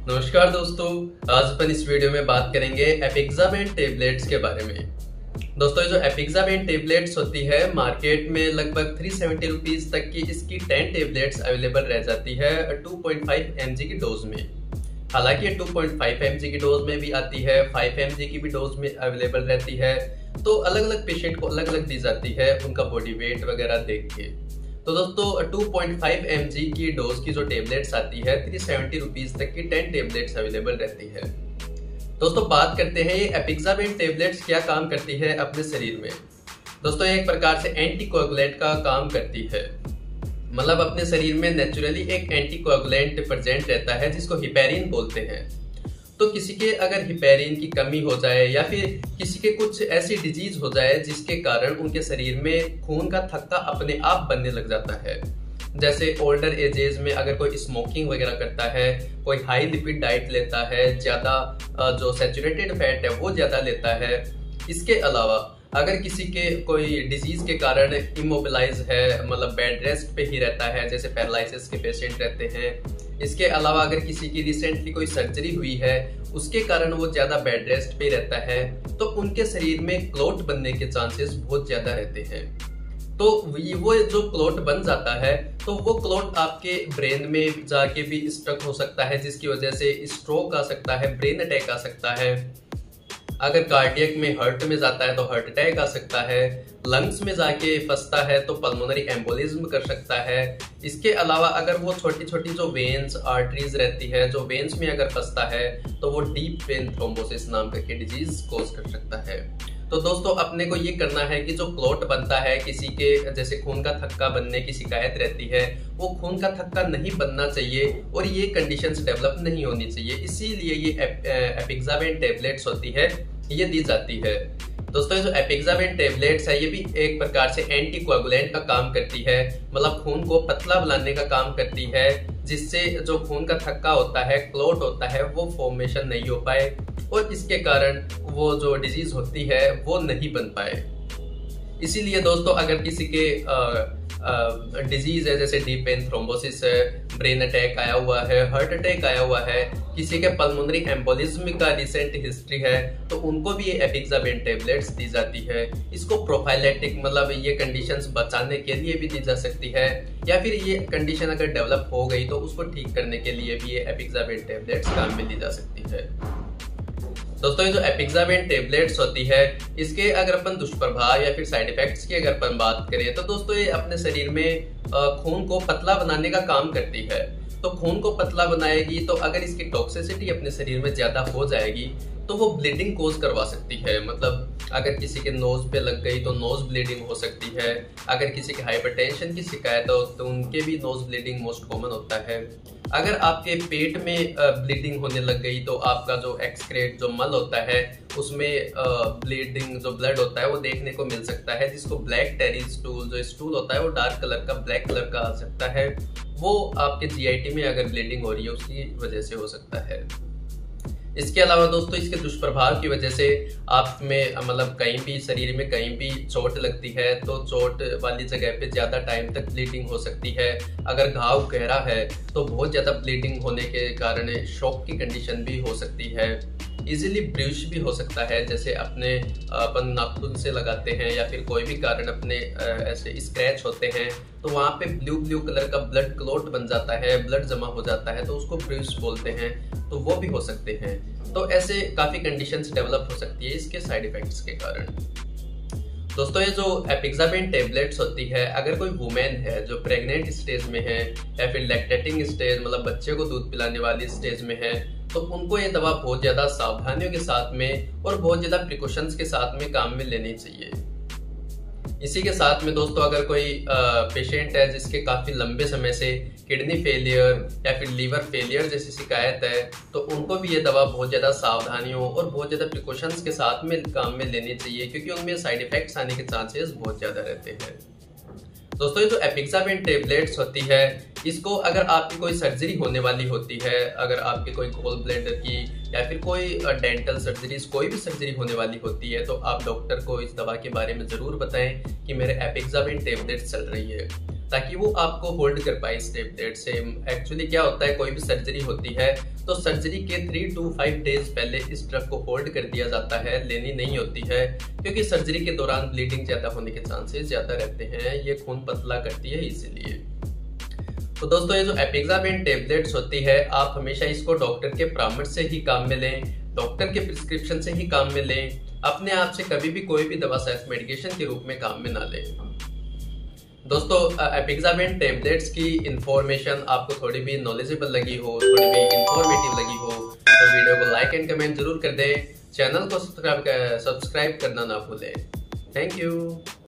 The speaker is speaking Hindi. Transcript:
नमस्कार दोस्तों। आज अपन इस वीडियो में बात करेंगे एपिक्सामेन टेबलेट्स के बारे में। दोस्तों ये जो एपिक्सामेन टेबलेट्स होती है मार्केट में लगभग 370 रुपीज तक की इसकी 10 टेबलेट्स अवेलेबल रह जाती है 2.5 mg की डोज में। हालांकि ये 2.5 mg की डोज में भी आती है, 5 mg की भी डोज में अवेलेबल रहती है। तो अलग अलग पेशेंट को अलग अलग दी जाती है उनका बॉडी वेट वगैरह देख के। तो दोस्तों 2.5 mg की डोज की जो टेबलेट्स आती है 370 रुपीज तक की 10 टेबलेट्स अवेलेबल रहती है। दोस्तों बात करते हैं ये एपिक्सामेन टेबलेट्स क्या काम करती है अपने शरीर में। दोस्तों एक प्रकार से एंटीकोएगुलेंट का काम करती है, मतलब अपने शरीर में नेचुरली एक एंटीकोएगुलेंट प्रेजेंट रहता है जिसको हिपेरिन बोलते हैं। तो किसी के अगर हिपेरिन की कमी हो जाए या फिर किसी के कुछ ऐसी डिजीज हो जाए जिसके कारण उनके शरीर में खून का थक्का अपने आप बनने लग जाता है, जैसे ओल्डर एजेज में अगर कोई स्मोकिंग वगैरह करता है, कोई हाई लिपिड डाइट लेता है, ज्यादा जो सैचुरेटेड फैट है वो ज्यादा लेता है। इसके अलावा अगर किसी के कोई डिजीज के कारण इमोबिलाइज है, मतलब बेड रेस्ट पे ही रहता है, जैसे पैरालिसिस के पेशेंट रहते हैं। इसके अलावा अगर किसी की रिसेंटली कोई सर्जरी हुई है उसके कारण वो ज्यादा बेड रेस्ट पे रहता है, तो उनके शरीर में क्लॉट बनने के चांसेस बहुत ज्यादा रहते हैं। तो वो जो क्लॉट बन जाता है तो वो क्लॉट आपके ब्रेन में जाके भी स्टक हो सकता है, जिसकी वजह से स्ट्रोक आ सकता है, ब्रेन अटैक आ सकता है। अगर कार्डियक में हार्ट में जाता है तो हार्ट अटैक आ सकता है। लंग्स में जाके फंसता है तो पल्मोनरी एम्बोलिज्म कर सकता है। इसके अलावा अगर वो छोटी छोटी जो वेन्स आर्टरीज रहती है, जो वेन्स में अगर फंसता है तो वो डीप वेन थ्रोम्बोसिस नाम करके डिजीज कोज कर सकता है। तो दोस्तों अपने को ये करना है कि जो क्लॉट बनता है, किसी के जैसे खून का थक्का बनने की शिकायत रहती है, वो खून का थक्का नहीं बनना चाहिए और ये कंडीशंस डेवलप नहीं होनी चाहिए। इसीलिए ये एपिक्सामेन टेबलेट्स होती है ये दी जाती है। दोस्तों जो एपिक्सामेन टेबलेट्स है ये भी एक प्रकार से एंटीकोएगुलेंट का काम करती है, मतलब खून को पतला बनाने का काम करती है, जिससे जो खून का थक्का होता है, क्लॉट होता है, वो फॉर्मेशन नहीं हो पाए और इसके कारण वो जो डिजीज होती है वो नहीं बन पाए। इसीलिए दोस्तों अगर किसी के डिजीज है, जैसे डीप वेन थ्रोम्बोसिस है, ब्रेन अटैक आया हुआ है, हार्ट अटैक आया हुआ है, किसी के पल्मोनरी एम्बोलिज्म का रिसेंट हिस्ट्री है, तो उनको भी ये एपिक्सामेन टेबलेट्स दी जाती है। इसको प्रोफाइलेटिक, मतलब ये कंडीशंस बचाने के लिए भी दी जा सकती है, या फिर ये कंडीशन अगर डेवलप हो गई तो उसको ठीक करने के लिए भी ये एपिक्सामेन टेबलेट्स काम में ली जा सकती है। दोस्तों ये जो एपिक्सामेन टेबलेट्स होती है इसके अगर अपन दुष्प्रभाव या फिर साइड इफेक्ट्स की अगर अपन बात करें तो दोस्तों ये अपने शरीर में खून को पतला बनाने का काम करती है। तो खून को पतला बनाएगी तो अगर इसकी टॉक्सिसिटी अपने शरीर में ज्यादा हो जाएगी तो वो ब्लीडिंग कोज करवा सकती है। मतलब अगर किसी के नोज पे लग गई तो नोज ब्लीडिंग हो सकती है। अगर किसी के हाइपरटेंशन की शिकायत हो तो उनके भी नोज ब्लीडिंग मोस्ट कॉमन होता है। अगर आपके पेट में ब्लीडिंग होने लग गई तो आपका जो एक्सक्रेट जो मल होता है उसमें ब्लीडिंग जो ब्लड होता है वो देखने को मिल सकता है, जिसको ब्लैक टेरी स्टूल, जो स्टूल होता है वो डार्क कलर का, ब्लैक कलर का आ सकता है। वो आपके जीआईटी में अगर ब्लीडिंग हो रही है उसकी वजह से हो सकता है। इसके अलावा दोस्तों इसके दुष्प्रभाव की वजह से आप में मतलब कहीं भी शरीर में कहीं भी चोट लगती है तो चोट वाली जगह पे ज्यादा टाइम तक ब्लीडिंग हो सकती है। अगर घाव गहरा है तो बहुत ज्यादा ब्लीडिंग होने के कारण शॉक की कंडीशन भी हो सकती है। इजीली ब्रूश भी हो सकता है, जैसे अपन नाखून से लगाते हैं या फिर कोई भी कारण अपने ऐसे स्क्रैच होते हैं तो वहाँ पे ब्लू कलर का ब्लड क्लॉट बन जाता है, ब्लड जमा हो जाता है तो उसको ब्रूश बोलते हैं, तो वो भी हो सकते हैं। तो ऐसे काफी कंडीशंस डेवलप हो सकती है इसके साइड इफेक्ट्स के कारण। दोस्तों ये जो एपिक्सामेन टेबलेट्स होती है, अगर कोई वुमेन है जो प्रेग्नेंट स्टेज में है या फिर लैक्टेटिंग स्टेज, मतलब बच्चे को दूध पिलाने वाली स्टेज में है, तो उनको ये दवा बहुत ज्यादा सावधानियों के साथ में और बहुत ज्यादा प्रिकॉशंस के साथ में काम में लेनी चाहिए। इसी के साथ में दोस्तों अगर कोई पेशेंट है जिसके काफी लंबे समय से किडनी फेलियर या फिर लीवर फेलियर जैसी शिकायत है, तो उनको भी ये दवा बहुत ज्यादा सावधानियों और बहुत ज्यादा प्रिकॉशंस के साथ में काम में लेनी चाहिए, क्योंकि उनमें साइड इफेक्ट्स आने के चांसेस बहुत ज्यादा रहते हैं। दोस्तों ये जो एपिक्सामेन टेबलेट्स होती है इसको अगर आपकी कोई सर्जरी होने वाली होती है, अगर आपकी कोई गॉल ब्लैडर की या फिर कोई डेंटल सर्जरीज, कोई भी सर्जरी होने वाली होती है, तो आप डॉक्टर को इस दवा के बारे में जरूर बताएं कि मेरे एपिक्सामेन टेबलेट्स चल रही है। ताकि वो आपको होल्ड कर पाए इस टेबलेट से। एक्चुअली क्या होता है, कोई भी सर्जरी होती है तो सर्जरी के 3 to 5 डेज पहले इस ड्रग को होल्ड कर दिया जाता है, लेनी नहीं होती है, क्योंकि सर्जरी के दौरान ब्लीडिंग ज्यादा होने के चांसेस ज्यादा रहते हैं, ये खून पतला करती है इसीलिए। तो दोस्तों, ये जो एपिग्जामेन टेबलेट्स होती है, आप हमेशा इसको डॉक्टर के परामर्श से ही काम में लें, डॉक्टर के प्रिस्क्रिप्शन से ही काम में लें। अपने आप से कभी भी कोई भी दवा सेल्फ मेडिकेशन के रूप में काम में ना लें। दोस्तों, एपिग्जामेन टेबलेट्स की इंफॉर्मेशन आपको थोड़ी भी नॉलेजेबल लगी हो, थोड़ी भी इंफॉर्मेटिव लगी हो, तो वीडियो को लाइक एंड कमेंट जरूर कर दें। चैनल को सब्सक्राइब करना ना भूलें। Thank you.